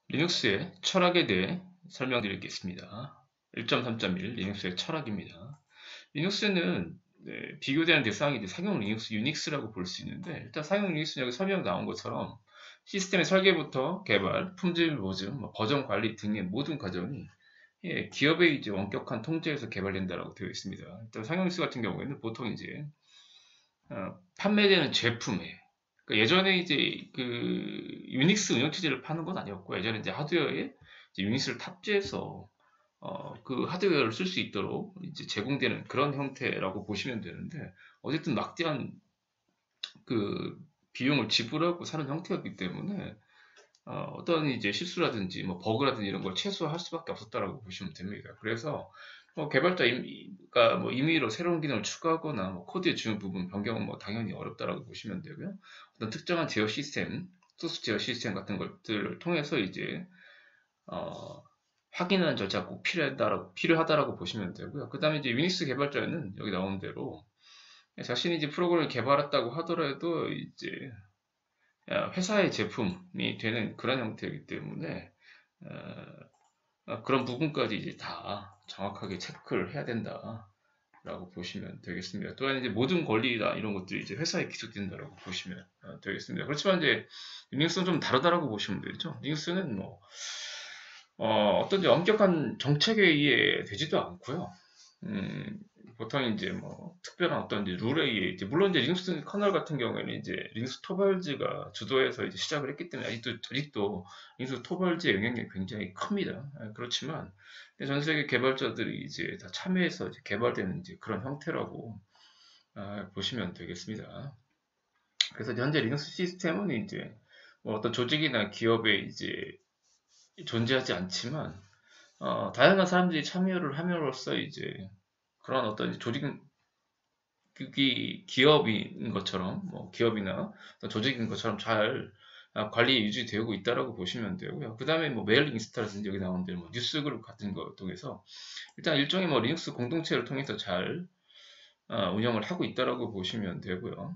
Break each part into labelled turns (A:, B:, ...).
A: 리눅스의 철학에 대해 설명드리겠습니다. 1.3.1 리눅스의 철학입니다. 리눅스는 비교되는 대상이 이제 사용 리눅스 유닉스라고 볼 수 있는데, 일단 사용 리눅스는 여기 설명 나온 것처럼 시스템의 설계부터 개발, 품질 보증, 버전 관리 등의 모든 과정이 기업의 이제 원격한 통제에서 개발된다라고 되어 있습니다. 일단 사용 리눅스 같은 경우에는 보통 이제 판매되는 제품에, 그러니까 예전에 이제 그 유닉스 운영체제를 파는 건 아니었고, 예전에 이제 하드웨어에 이제 유닉스를 탑재해서 그 하드웨어를 쓸 수 있도록 이제 제공되는 그런 형태라고 보시면 되는데, 어쨌든 막대한 그 비용을 지불하고 사는 형태였기 때문에 떤 이제 실수라든지 뭐 버그라든지 이런 걸 최소화할 수밖에 없었다라고 보시면 됩니다. 그래서 개발자 임의가 뭐 임의로 새로운 기능을 추가하거나 뭐 코드의 중요 부분 변경은 뭐 당연히 어렵다라고 보시면 되고요. 어떤 특정한 제어 시스템, 소스 제어 시스템 같은 것들을 통해서 이제 어, 확인하는 절차가 꼭 필요하다라고 보시면 되고요. 그 다음에 이제 유닉스 개발자는 여기 나온 대로 자신이 이제 프로그램을 개발했다고 하더라도 이제 회사의 제품이 되는 그런 형태이기 때문에 그런 부분까지 이제 다 정확하게 체크를 해야 된다라고 보시면 되겠습니다. 또한 이제 모든 권리나 이런 것들이 이제 회사에 기속된다라고 보시면 되겠습니다. 그렇지만 이제 리눅스는 좀 다르다라고 보시면 되죠. 리눅스는 뭐 어떤 엄격한 정책에 의해 되지도 않고요. 음, 보통 이제 뭐 특별한 어떤 이제 룰에 의해 이제 물론 이제 리눅스 커널 같은 경우에는 이제 리눅스 토발즈가 주도해서 이제 시작을 했기 때문에 아직도 리눅스 토발즈의 영향력이 굉장히 큽니다. 그렇지만 전 세계 개발자들이 이제 다 참여해서 이제 개발되는 이제 그런 형태라고 보시면 되겠습니다. 그래서 현재 리눅스 시스템은 이제 뭐 어떤 조직이나 기업에 이제 존재하지 않지만 다양한 사람들이 참여를 함으로써 이제 그런 어떤 조직이 기업인 것처럼, 뭐 기업이나 어떤 조직인 것처럼 잘 관리 유지되고 있다라고 보시면 되고요. 그 다음에 뭐 메일 인스타라든지 여기 나온 대로 뭐 뉴스그룹 같은 거 통해서 일단 일종의 뭐 리눅스 공동체를 통해서 잘 운영을 하고 있다라고 보시면 되고요.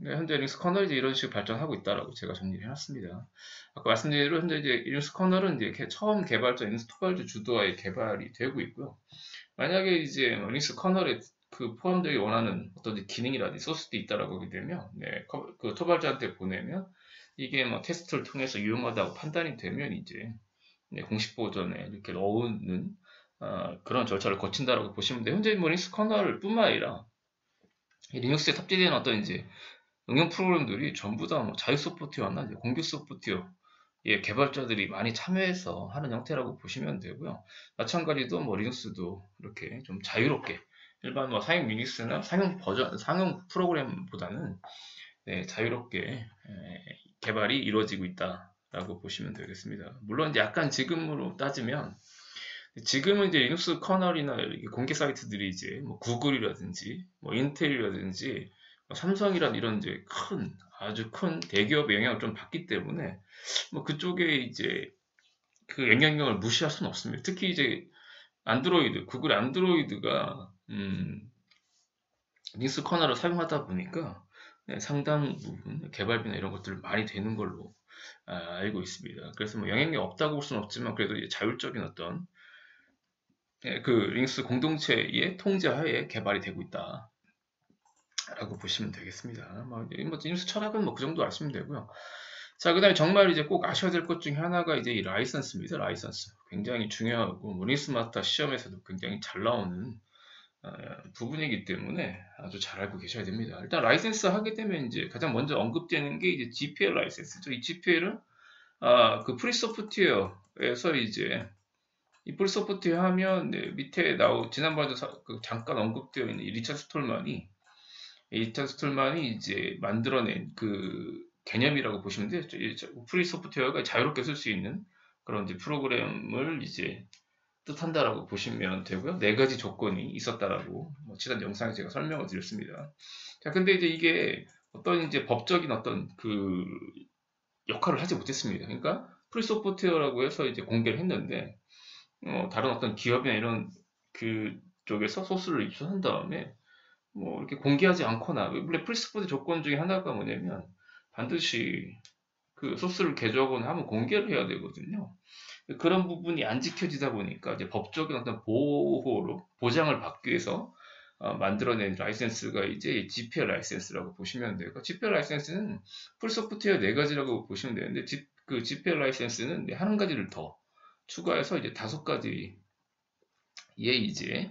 A: 현재 리눅스 커널이 이제 이런 식으로 발전하고 있다라고 제가 정리를 해놨습니다. 아까 말씀드린 대로 현재 이제 리눅스 커널은 이제 처음 개발자 리눅스 토발즈 주도하에 개발이 되고 있고요. 만약에 이제 리눅스 커널에 그 포함되기 원하는 어떤 기능이라든지 소스도 있다라고 하게 되면 그 토발자한테 보내면 이게 뭐 테스트를 통해서 유용하다고 판단이 되면 이제 공식 버전에 이렇게 넣는 그런 절차를 거친다라고 보시면 돼요. 현재 뭐 리눅스 커널 뿐만 아니라 리눅스에 탑재되는 어떤 이제 응용 프로그램들이 전부 다 뭐 자유 소프트웨어나 이제 공개 소프트웨어 개발자들이 많이 참여해서 하는 형태라고 보시면 되고요. 마찬가지로 뭐 리눅스도 이렇게 좀 자유롭게 일반 뭐 사용 유닉스나 상용 프로그램보다는 자유롭게 개발이 이루어지고 있다라고 보시면 되겠습니다. 물론 이제 약간 지금으로 따지면 지금은 이제 리눅스 커널이나 공개 사이트들이 이제 뭐 구글이라든지 뭐 인텔이라든지 뭐 삼성이란 이런 이제 아주 큰 대기업의 영향을 좀 받기 때문에 뭐 그쪽에 이제 그 영향력을 무시할 수는 없습니다. 특히 이제 구글 안드로이드가 리눅스 커널을 사용하다 보니까 상당 부분 개발비나 이런 것들을 많이 되는 걸로 알고 있습니다. 그래서 뭐 영향력 없다고 볼 수는 없지만 그래도 이제 자율적인 어떤 그 리눅스 공동체의 통제하에 개발이 되고 있다. 라고 보시면 되겠습니다. 뭐 리눅스 철학은 뭐 그 정도 아시면 되고요. 자, 그 다음에 정말 이제 꼭 아셔야 될 것 중에 하나가 이제 이 라이선스입니다. 라이선스. 굉장히 중요하고, 뭐 리눅스 마스터 시험에서도 굉장히 잘 나오는 부분이기 때문에 아주 잘 알고 계셔야 됩니다. 일단 라이선스 하게 되면 이제 가장 먼저 언급되는 게 이제 GPL 라이선스죠. 이 GPL은 그 프리소프트웨어에서 이제 이 프리소프트웨어 하면 밑에 지난번에도 잠깐 언급되어 있는 이 리처드 스톨만이 이제 만들어낸 그 개념이라고 보시면 돼요. 프리 소프트웨어가 자유롭게 쓸 수 있는 그런 이제 프로그램을 이제 뜻한다라고 보시면 되고요. 네 가지 조건이 있었다라고 지난 영상에 제가 설명을 드렸습니다. 자, 근데 이제 이게 어떤 이제 법적인 어떤 그 역할을 하지 못했습니다. 그러니까 프리 소프트웨어라고 해서 이제 공개를 했는데 다른 어떤 기업이나 이런 그 쪽에서 소스를 입수한 다음에 이렇게 공개하지 않거나, 원래 프리스포드 조건 중에 하나가 뭐냐면, 반드시 그 소스를 개조하거나 하면 공개를 해야 되거든요. 그런 부분이 안 지켜지다 보니까 이제 법적인 어떤 보호로 보장을 받기 위해서 만들어낸 라이센스가 이제 GPL 라이센스라고 보시면 돼요. GPL 라이센스는 풀소프트웨어 네 가지라고 보시면 되는데 그 GPL 라이센스는 한 가지를 더 추가해서 이제 5가지의 이제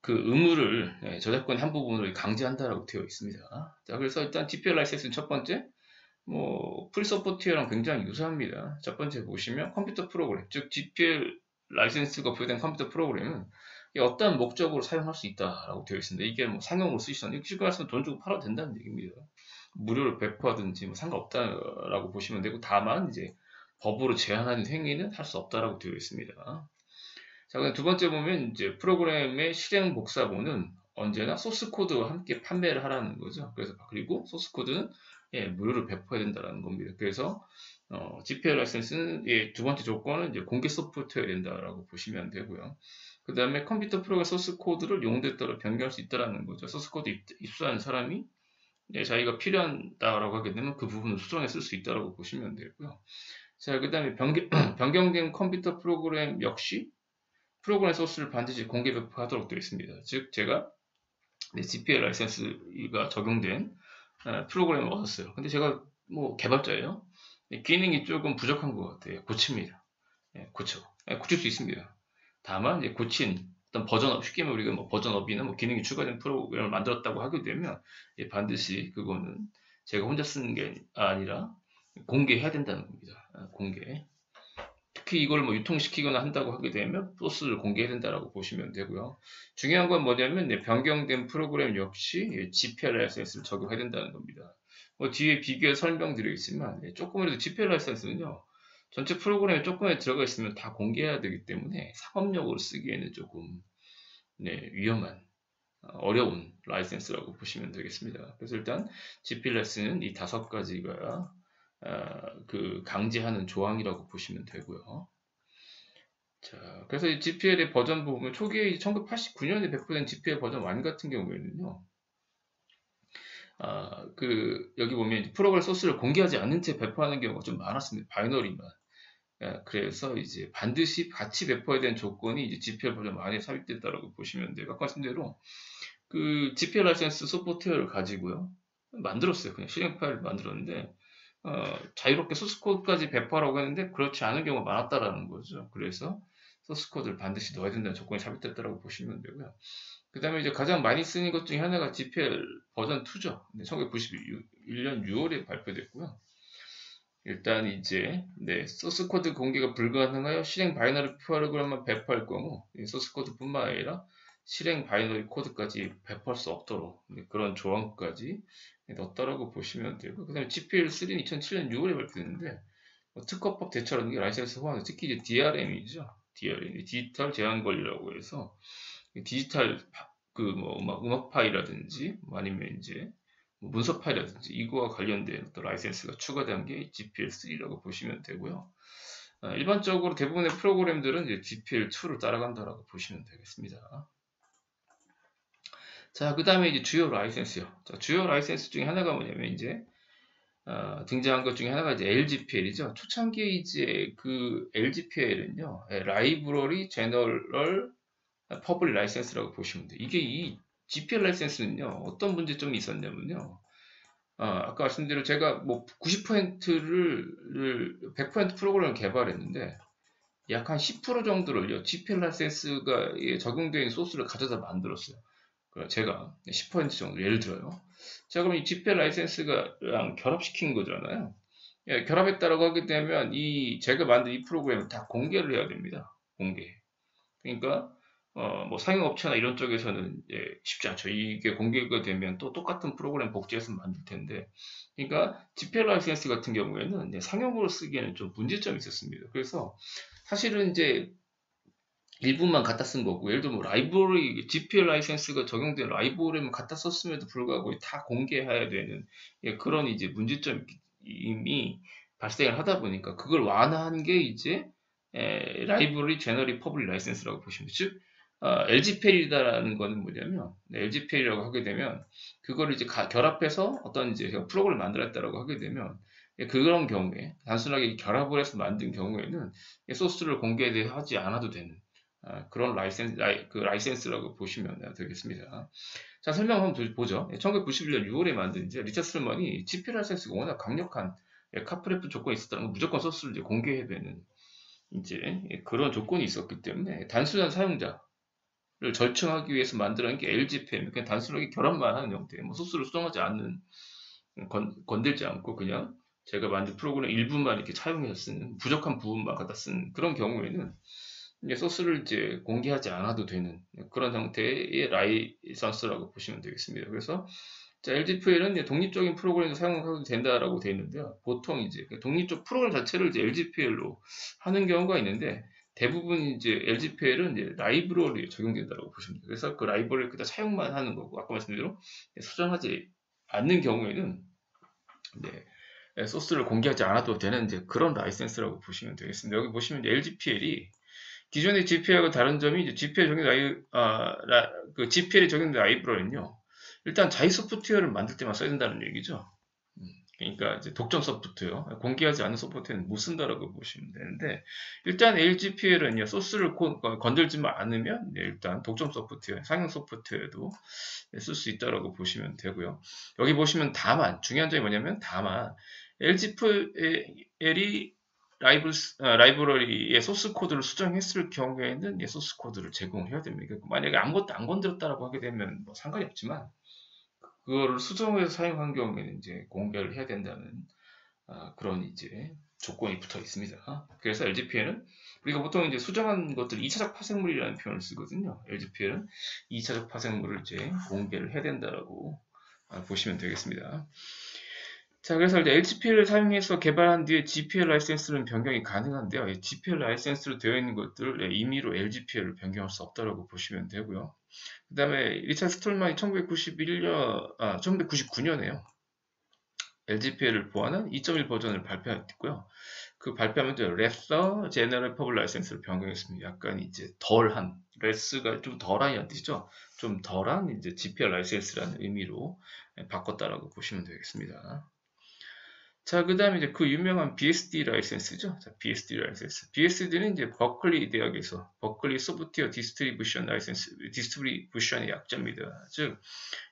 A: 그 의무를 저작권 한 부분을 강제한다라고 되어 있습니다. 자, 그래서 일단 GPL 라이센스는 첫 번째 뭐 풀소프트웨어랑 굉장히 유사합니다. 첫 번째 보시면 컴퓨터 프로그램, 즉 GPL 라이센스가 부여된 컴퓨터 프로그램은 어떠한 목적으로 사용할 수 있다라고 되어 있습니다. 이게 뭐 상용으로 쓰시던 시가에서 돈 주고 팔아도 된다는 얘기입니다. 무료로 배포하든지 뭐 상관없다라고 보시면 되고, 다만 이제 법으로 제한하는 행위는 할 수 없다라고 되어 있습니다. 자, 그럼 두 번째 보면 이제 프로그램의 실행 복사본은 언제나 소스 코드와 함께 판매를 하라는 거죠. 그래서 그리고 소스 코드는 무료로 배포해야 된다는 겁니다. 그래서 GPL 라이센스는 두 번째 조건은 이제 공개 소프트웨어야 된다라고 보시면 되고요. 그 다음에 컴퓨터 프로그램 소스 코드를 용도에 따라 변경할 수 있다는 거죠. 소스 코드 입수하는 사람이 자기가 필요하다라고 하게 되면 그 부분을 수정해 쓸 수 있다라고 보시면 되고요. 자, 그 다음에 변경된 컴퓨터 프로그램 역시 프로그램 소스를 반드시 공개 배포하도록 되어 있습니다. 즉, 제가 GPL 라이센스가 적용된 프로그램을 얻었어요. 근데 제가 뭐 개발자예요. 기능이 조금 부족한 것 같아요. 고칩니다. 고칠 수 있습니다. 다만 이제 고친 어떤 버전업, 쉽게 말하면 우리가 뭐 버전업이나 뭐 기능이 추가된 프로그램을 만들었다고 하게 되면 반드시 그거는 제가 혼자 쓰는 게 아니라 공개해야 된다는 겁니다. 공개. 특히 이걸 뭐 유통시키거나 한다고 하게 되면 소스를 공개해야 된다라고 보시면 되고요. 중요한 건 뭐냐면 변경된 프로그램 역시 GPL 라이센스를 적용해야 된다는 겁니다. 뒤에 비교해 설명드리겠지만 조금이라도 GPL 라이센스는요, 전체 프로그램에 조금에 들어가 있으면 다 공개해야 되기 때문에 상업용으로 쓰기에는 조금 위험한 어려운 라이센스라고 보시면 되겠습니다. 그래서 일단 GPL 라이센스는 이 5가지가 그 강제하는 조항이라고 보시면 되고요. 자, 그래서 이 GPL의 버전 보면 초기에 1989년에 배포된 GPL 버전 1 같은 경우에는요, 여기 보면 프로그램 소스를 공개하지 않는 채 배포하는 경우가 좀 많았습니다. 바이너리만. 그래서 이제 반드시 같이 배포해야 되는 조건이 이제 GPL 버전 1에 삽입됐다라고 보시면 돼요. 아까 말씀대로 그 GPL 라이센스 소프트웨어를 가지고요, 만들었어요. 그냥 실행 파일을 만들었는데 자유롭게 소스 코드까지 배포하라고 했는데 그렇지 않은 경우가 많았다라는 거죠. 그래서 소스 코드를 반드시 넣어야 된다는 조건이 삽입됐다라고 보시면 되고요. 그 다음에 이제 가장 많이 쓰는 것 중에 하나가 GPL 버전 2죠. 1991년 6월에 발표됐고요. 일단 이제 소스 코드 공개가 불가능하여 실행 바이너리 프로그램만 배포할 경우 소스 코드뿐만 아니라 실행 바이너리 코드까지 배포할 수 없도록 그런 조항까지 넣었다라고 보시면 되고, 그 다음에 GPL3는 2007년 6월에 발표됐는데 특허법 대처라는 게 라이센스 호환, 특히 이제 DRM이죠. DRM, 디지털 제한 권리라고 해서 디지털 그 뭐 음악 파일이라든지 아니면 이제 문서 파일이라든지 이거와 관련된 어떤 라이센스가 추가된 게 GPL3라고 보시면 되고요. 일반적으로 대부분의 프로그램들은 이제 GPL2를 따라간다라고 보시면 되겠습니다. 자, 그 다음에 이제 주요 라이센스요. 자, 주요 라이센스 중에 하나가 뭐냐면 이제 등장한 것 중에 하나가 이제 LGPL이죠. 초창기에 이제 그 LGPL은요, 라이브러리 제너럴 퍼블릭 라이센스라고 보시면 돼요. 이게 이 GPL 라이센스는요, 어떤 문제점이 있었냐면요, 아까 말씀드린 제가 뭐 90%를 100% 프로그램을 개발했는데 약 한 10% 정도를요, GPL 라이센스가 적용되어 있는 소스를 가져다 만들었어요. 제가 10% 정도, 예를 들어요. 자, 그럼 이 GPL 라이센스랑 결합시킨 거잖아요. 결합했다라고 하게 되면 제가 만든 이 프로그램을 다 공개를 해야 됩니다. 공개. 그러니까 뭐 상용업체나 이런 쪽에서는 쉽지 않죠. 이게 공개가 되면 또 똑같은 프로그램 복제해서 만들 텐데, 그러니까 GPL 라이센스 같은 경우에는 상용으로 쓰기에는 좀 문제점이 있었습니다. 그래서 사실은 이제 일부만 갖다 쓴 거고, 예를 들어 뭐 라이브러리 GPL 라이센스가 적용된 라이브러리만 갖다 썼음에도 불구하고 다 공개해야 되는 그런 이제 문제점이 발생을 하다 보니까 그걸 완화한 게 이제 라이브러리 제너럴 퍼블릭 라이센스라고 보시면 돼요. 즉 LGPL이다라는 거는 뭐냐면, LGPL이라고 하게 되면, 그거를 이제 결합해서 어떤 이제 프로그램을 만들었다라고 하게 되면, 그런 경우에, 단순하게 결합을 해서 만든 경우에는 소스를 공개하지 않아도 되는, 그런 라이센스라고 보시면 되겠습니다. 자, 설명 한번 보죠. 1991년 6월에 만든 이제 리처드 스톨만이 GPL 라이센스가 워낙 강력한 카프레프 조건이 있었다는 건 무조건 소스를 이제 공개해야 되는 이제 그런 조건이 있었기 때문에 단순한 사용자를 절충하기 위해서 만들어낸 게 LGPM, 그냥 단순하게 결합만 하는 형태, 뭐 소스를 수정하지 않는, 건들지 않고 그냥 제가 만든 프로그램 일부만 이렇게 차용해서 쓰는, 부족한 부분만 갖다 쓰는 그런 경우에는 이제 소스를 이제 공개하지 않아도 되는 그런 형태의 라이선스라고 보시면 되겠습니다. 그래서 LGPL은 독립적인 프로그램을 사용해도 된다라고 되어 있는데요. 보통 이제 독립적 프로그램 자체를 이제 LGPL로 하는 경우가 있는데, 대부분 이제 LGPL은 이제 라이브러리에 적용된다고 보시면 돼요. 그래서 그 라이브러리를 그냥 사용만 하는 거고, 아까 말씀드린 대로 수정하지 않는 경우에는 소스를 공개하지 않아도 되는 이제 그런 라이센스라고 보시면 되겠습니다. 여기 보시면 LGPL이 기존의 GPL과 다른 점이 이제 GPL에 적용된 라이브러리는요. 일단 자기 소프트웨어를 만들 때만 써야 된다는 얘기죠. 그러니까 이제 독점 소프트웨어, 공개하지 않은 소프트웨어는 못 쓴다라고 보시면 되는데, 일단 LGPL은요, 소스를 건들지만 않으면 일단 독점 소프트웨어, 상용 소프트웨어도 쓸 수 있다라고 보시면 되고요. 여기 보시면 다만, 중요한 점이 뭐냐면 다만 LGPL이 라이브러리의 소스 코드를 수정했을 경우에는 소스 코드를 제공해야 됩니다. 만약에 아무것도 안 건드렸다라고 하게 되면 뭐 상관이 없지만, 그거를 수정해서 사용한 경우에는 이제 공개를 해야 된다는 그런 이제 조건이 붙어 있습니다. 그래서 LGPL은 우리가 보통 이제 수정한 것들 2차적 파생물이라는 표현을 쓰거든요. LGPL은 2차적 파생물을 이제 공개를 해야 된다라고 보시면 되겠습니다. 자, 그래서 이제 LGPL을 사용해서 개발한 뒤에 GPL 라이센스는 변경이 가능한데요. GPL 라이센스로 되어 있는 것들을 임의로 LGPL을 변경할 수 없다라고 보시면 되고요. 그 다음에 리차드 스톨만이 1999년에요. LGPL을 보완한 2.1 버전을 발표했고요. 그 발표하면서 레서 제너럴 퍼블 라이센스를 변경했습니다. 약간 이제 덜한, 레스가 좀 덜한이라는 뜻이죠. 좀 덜한 이제 GPL 라이센스라는 의미로 바꿨다라고 보시면 되겠습니다. 자, 그 다음에 이제 그 유명한 BSD 라이센스죠. 자, BSD 라이센스. BSD는 이제 버클리 대학에서 버클리 소프트웨어 디스트리뷰션 라이센스, 디스트리뷰션의 약자입니다. 즉,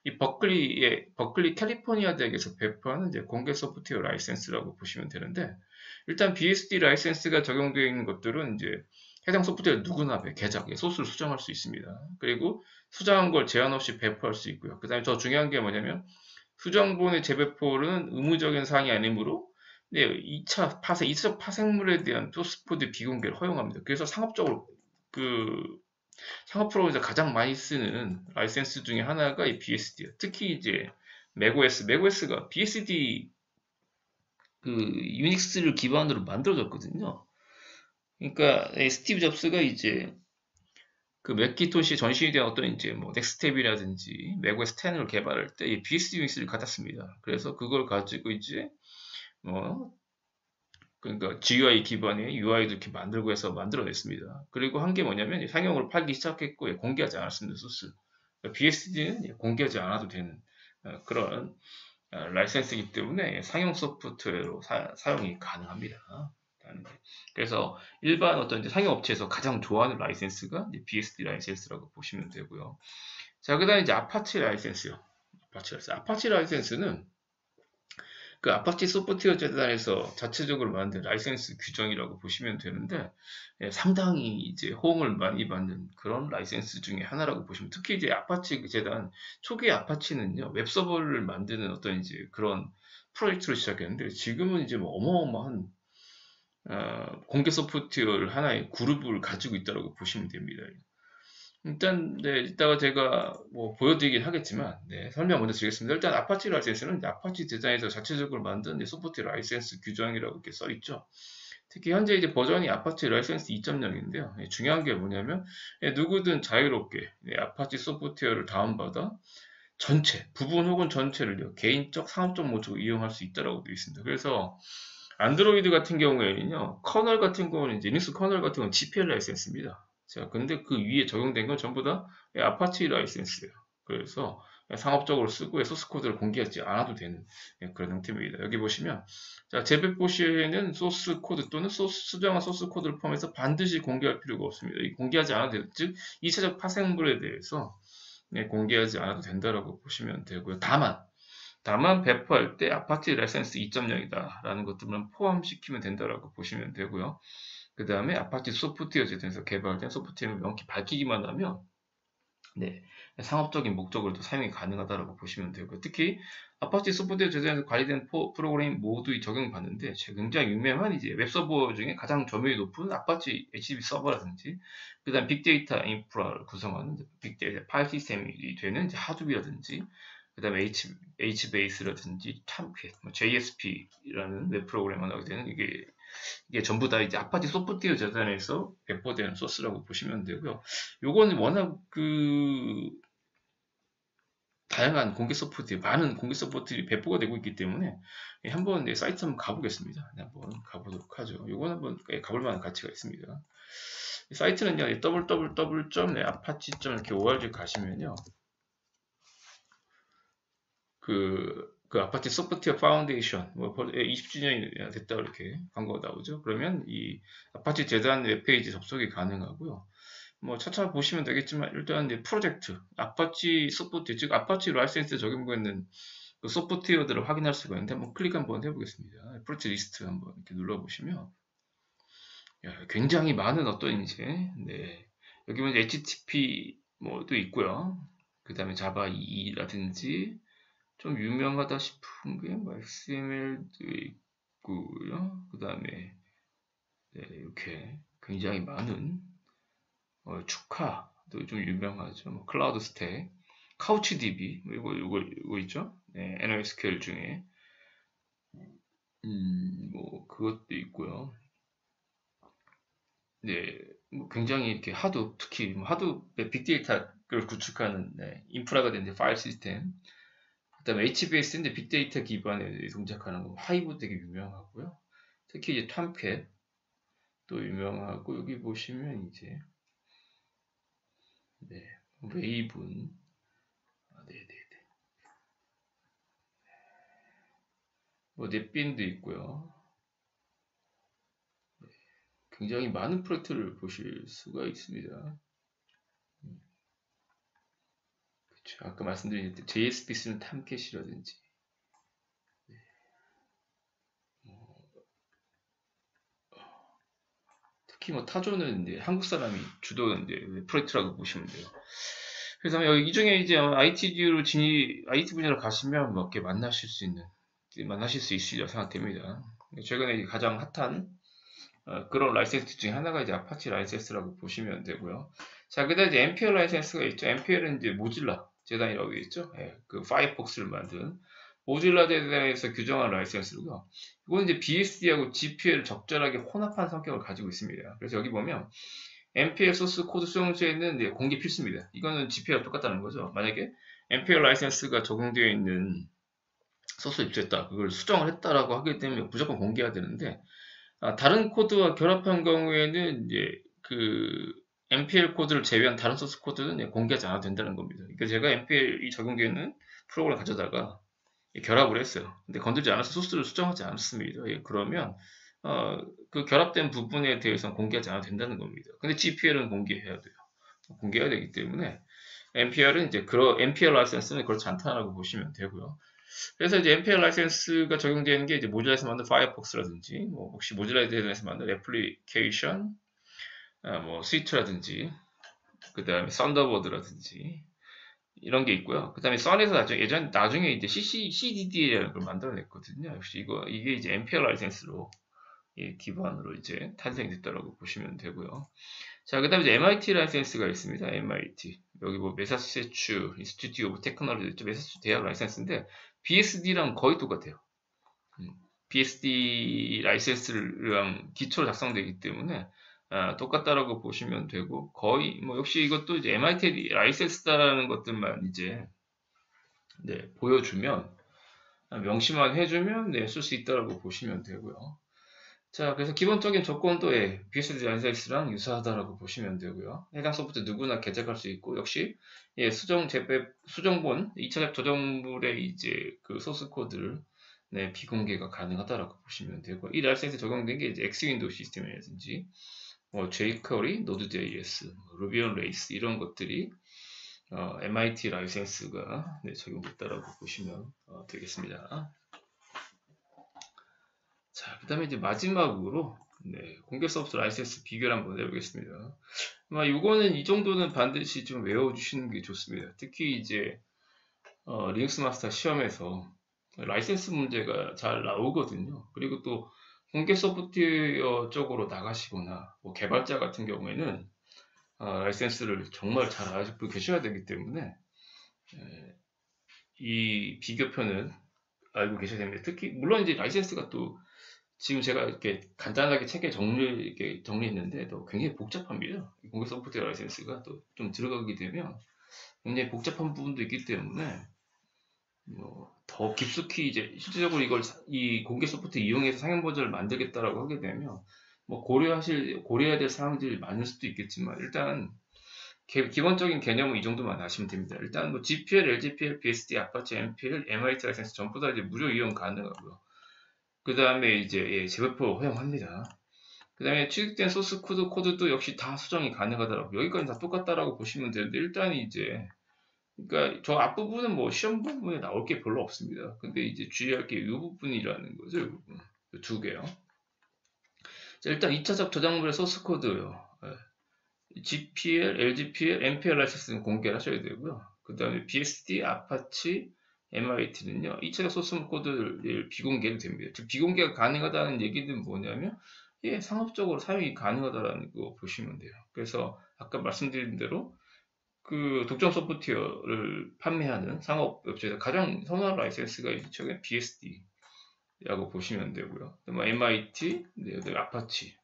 A: 이 버클리 캘리포니아 대학에서 배포하는 이제 공개 소프트웨어 라이센스라고 보시면 되는데, 일단 BSD 라이센스가 적용되어 있는 것들은 이제 해당 소프트웨어 누구나 개작에 소스를 수정할 수 있습니다. 그리고 수정한 걸 제한 없이 배포할 수 있고요. 그 다음에 더 중요한 게 뭐냐면, 수정본의 재배포는 의무적인 사항이 아니므로 2차 파생물에 대한 소스 코드 비공개를 허용합니다. 그래서 상업적으로 상업 프로그램에서 가장 많이 쓰는 라이센스 중에 하나가 이 BSD예요. 특히 이제 맥OS가 BSD 유닉스를 기반으로 만들어졌거든요. 그러니까 스티브 잡스가 이제 그 맥키토시 전신이 된 어떤 이제 뭐 넥스텝이라든지 맥OS 10을 개발할 때 이 BSD 유닉스를 갖다 씁니다. 그래서 그걸 가지고 이제 그러니까 GUI 기반의 UI도 이렇게 만들고 해서 만들어냈습니다. 그리고 한 게 뭐냐면 상용으로 팔기 시작했고 공개하지 않았습니다. 소스. 그러니까 BSD는 공개하지 않아도 되는 그런 라이센스이기 때문에 상용 소프트웨어로 사용이 가능합니다. 그래서 일반 어떤 이제 상용 업체에서 가장 좋아하는 라이센스가 이제 BSD 라이센스라고 보시면 되고요. 자, 그다음에 이제 아파치 라이센스요. 아파치 라이센스는 그 아파치 소프트웨어 재단에서 자체적으로 만든 라이센스 규정이라고 보시면 되는데, 상당히 이제 호응을 많이 받는 그런 라이센스 중에 하나라고 보시면, 특히 이제 아파치 재단 초기 아파치는요 웹서버를 만드는 어떤 이제 그런 프로젝트를 시작했는데, 지금은 이제 뭐 어마어마한 공개 소프트웨어를 하나의 그룹을 가지고 있다고 보시면 됩니다. 일단 이따가 제가 뭐 보여드리긴 하겠지만 설명 먼저 드리겠습니다. 일단 아파치 라이센스는 아파치 재단에서 자체적으로 만든 소프트웨어 라이센스 규정이라고 이렇게 써 있죠. 특히 현재 이제 버전이 아파치 라이센스 2.0인데요. 중요한 게 뭐냐면 누구든 자유롭게 아파치 소프트웨어를 다운받아 전체, 부분 혹은 전체를 개인적, 상업적 목적으로 이용할 수 있다고 되어 있습니다. 그래서 안드로이드 같은 경우에는요, 커널 같은 경우는 이제 리눅스 커널 같은 경우는 GPL 라이센스입니다. 자, 근데 그 위에 적용된 건 전부 다 아파치 라이센스예요. 그래서 상업적으로 쓰고 소스 코드를 공개하지 않아도 되는 그런 형태입니다. 여기 보시면 자, 재배포시에는 소스 코드 또는 수정한 소스 코드를 포함해서 반드시 공개할 필요가 없습니다. 공개하지 않아도 돼요. 즉 2차적 파생물에 대해서 공개하지 않아도 된다라고 보시면 되고요. 다만 배포할 때 아파치 라이센스 2.0이다 라는 것들만 포함시키면 된다라고 보시면 되고요. 그 다음에 아파치 소프트웨어 제도에서 개발된 소프트웨어를 명확히 밝히기만 하면 상업적인 목적으로도 사용이 가능하다고 보시면 되고요. 특히 아파치 소프트웨어 제도에서 관리된 프로그램 모두 적용받는데 굉장히 유명한 이제 웹서버 중에 가장 점유율이 높은 아파치 HTTP 서버라든지 그 다음 빅데이터 인프라를 구성하는 빅데이터 파일 시스템이 되는 이제 하둡이라든지 그 다음에 HBase라든지 탐캣, JSP라는 웹 프로그램 하나 되는 이게 전부 다 이제 아파치 소프트웨어 재단에서 배포되는 소스라고 보시면 되고요. 요거는 워낙 다양한 공개 소프트웨어, 많은 공개 소프트웨어들이 배포가 되고 있기 때문에 한번 사이트 한번 가보겠습니다. 한번 가보도록 하죠. 요거는 한번 가볼 만한 가치가 있습니다. 사이트는요, www.apache.org 가시면요, 그 아파치 소프트웨어 파운데이션, 20주년이 됐다 이렇게 광고가 나오죠. 그러면 이 아파치 재단 웹페이지 접속이 가능하고요. 차차 보시면 되겠지만 일단 이제 프로젝트, 아파치 소프트웨어, 즉 아파치 라이센스 적용되고 있는 그 소프트웨어들을 확인할 수가 있는데 한번 클릭 한번 해보겠습니다. 프로젝트 리스트 한번 이렇게 눌러보시면 굉장히 많은 어떤 이제 여기 보면 HTTP 뭐도 있고요. 그 다음에 자바 2라든지 좀 유명하다 싶은 게 XML도 있고요. 그 다음에 이렇게 굉장히 많은 축하도 좀 유명하죠. 클라우드 스택, 카우치DB 이거 있죠. NoSQL 중에 그것도 있고요. 굉장히 이렇게 하둡, 특히 하둡의 빅데이터를 구축하는 인프라가 된 파일 시스템. 그다음에 HBase인데 빅데이터 기반에 동작하는 거 하이브 되게 유명하고요. 특히 이제 탐캣 또 유명하고 여기 보시면 이제 웨이븐 넷빈도 있고요. 굉장히 많은 프로젝트를 보실 수가 있습니다. 그렇죠. 아까 말씀드린 JSP 쓰는 탐캣이라든지 특히 타조는 이제 한국 사람이 주도 이제 프로젝트라고 보시면 돼요. 그래서 이 중에 이제 IT 분야로 가시면 이렇게 만나실 수 있으리라 생각됩니다. 최근에 가장 핫한 그런 라이센스 중에 하나가 이제 아파치 라이센스라고 보시면 되고요. 자, 그다음 이제 MPL 라이센스가 있죠. MPL은 이제 모질라 재단이라고 있죠. 그 파이어폭스를 만든 모질라 재단에서 규정한 라이센스고요. 이건 이제 BSD하고 GPL을 적절하게 혼합한 성격을 가지고 있습니다. 그래서 여기 보면 MPL 소스 코드 수용 시에는 공개 필수입니다. 이거는 GPL과 똑같다는 거죠. 만약에 MPL 라이센스가 적용되어 있는 소스를 입수했다, 그걸 수정을 했다라고 하기 때문에 무조건 공개해야 되는데 다른 코드와 결합한 경우에는 이제 그 MPL 코드를 제외한 다른 소스 코드는 공개하지 않아도 된다는 겁니다. 그러니까 제가 MPL이 적용되어 있는 프로그램을 가져다가 결합을 했어요. 근데 건들지 않아서 소스를 수정하지 않습니다. 그러면 그 결합된 부분에 대해서는 공개하지 않아도 된다는 겁니다. 근데 GPL은 공개해야 돼요. 공개해야 되기 때문에 MPL은 이제 MPL 라이센스는 그렇지 않다라고 보시면 되고요. 그래서 이제 MPL 라이센스가 적용되는 게 이제 모질라에서 만든 파이어폭스라든지 혹시 모질라에 대해서 만든 애플리케이션 스위트라든지 그 다음에 썬더버드라든지 이런 게 있고요. 그 다음에 썬에서 나중에 이제 CDD라는 걸 만들어냈거든요. 역시 이게 이제 MPL 라이센스로 기반으로 이제 탄생이 됐다라고 보시면 되고요. 자, 그 다음에 이제 MIT 라이센스가 있습니다. MIT. 여기 매사추세츠 인스티튜트 오브 테크놀로지 있죠. 매사추세츠 대학 라이센스인데 BSD랑 거의 똑같아요. BSD 라이센스랑 기초로 작성되기 때문에 똑같다라고 보시면 되고 거의 역시 이것도 이제 MIT 라이센스다라는 것들만 이제 보여주면 명시만 해주면 쓸 수 있다라고 보시면 되고요. 자, 그래서 기본적인 조건도 BSD 라이센스랑 유사하다라고 보시면 되고요. 해당 소프트 누구나 개작할 수 있고, 역시 수정본 2차적 저작물의 이제 그 소스 코드를 비공개가 가능하다라고 보시면 되고, 이 라이센스 적용된 게 이제 X 윈도우 시스템이라든지 jQuery, Node.js, Ruby on Rails 이런 것들이 MIT 라이센스가 적용됐다라고 보시면 되겠습니다. 자, 그 다음에 이제 마지막으로 공개 소프트 라이센스 비교를 한번 해보겠습니다. 이거는 이 정도는 반드시 좀 외워주시는 게 좋습니다. 특히 이제 리눅스 마스터 시험에서 라이센스 문제가 잘 나오거든요. 그리고 또 공개 소프트웨어 쪽으로 나가시거나 뭐 개발자 같은 경우에는 라이센스를 정말 잘 알고 계셔야 되기 때문에 이 비교표는 알고 계셔야 됩니다. 특히 물론 이제 라이센스가 또 지금 제가 이렇게 간단하게 책에 정리했는데 또 굉장히 복잡합니다. 공개 소프트웨어 라이센스가 또 좀 들어가게 되면 굉장히 복잡한 부분도 있기 때문에 더 깊숙이 이제 실질적으로 이 공개 소프트 이용해서 상용 버전을 만들겠다라고 하게 되면 고려해야 될 사항들이 많을 수도 있겠지만 일단 기본적인 개념은 이 정도만 아시면 됩니다. 일단 뭐 GPL, LGPL, BSD, 아파치, MPL, MIT 라이센스 전부 다 이제 무료 이용 가능하고요. 그 다음에 이제 재배포 허용합니다. 그 다음에 취득된 소스 코드도 역시 다 수정이 가능하더라고요. 여기까지 다 똑같다라고 보시면 되는데 일단 이제 그러니까 저 앞부분은 뭐 시험 부분에 나올 게 별로 없습니다. 근데 이제 주의할 게 이 부분이라는 거죠. 이 부분. 두 개요. 자, 일단 2차적 저작물의 소스 코드요. GPL, LGPL, MPL 라이센스는 공개를 하셔야 되고요. 그 다음에 BSD, 아파치, MIT는요, 2차적 소스 코드를 비공개도 됩니다. 즉, 비공개가 가능하다는 얘기는 뭐냐면, 상업적으로 사용이 가능하다는 거 보시면 돼요. 그래서, 아까 말씀드린 대로, 그 독점 소프트웨어를 판매하는 상업업체에서 가장 선호하는 라이센스가 이쪽에 BSD라고 보시면 되고요. 뭐 MIT, 아파치,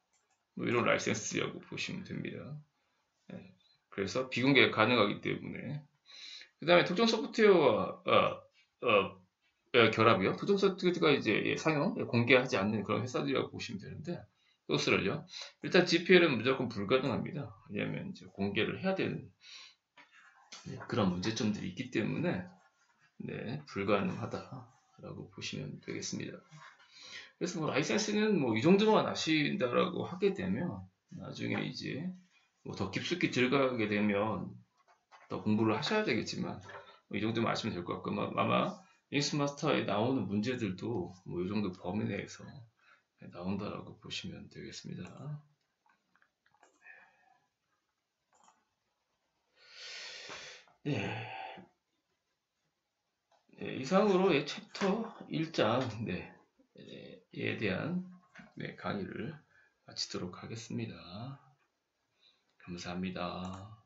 A: 뭐 이런 라이센스라고 보시면 됩니다. 그래서 비공개가 가능하기 때문에 그 다음에 독점 소프트웨어와 결합이요. 독점 소프트웨어가 이제 상용 공개하지 않는 그런 회사들이라고 보시면 되는데 소스를요. 일단 GPL은 무조건 불가능합니다. 왜냐하면 이제 공개를 해야 되는 그런 문제점들이 있기 때문에 불가능하다라고 보시면 되겠습니다. 그래서 뭐 라이센스는 뭐 이 정도만 아신다라고 하게 되면 나중에 이제 뭐 더 깊숙이 들어가게 되면 더 공부를 하셔야 되겠지만 이 정도만 아시면 될 것 같고 아마 리눅스 마스터에 나오는 문제들도 뭐 이 정도 범위 내에서 나온다라고 보시면 되겠습니다. 이상으로 챕터 1장에 대한 강의를 마치도록 하겠습니다. 감사합니다.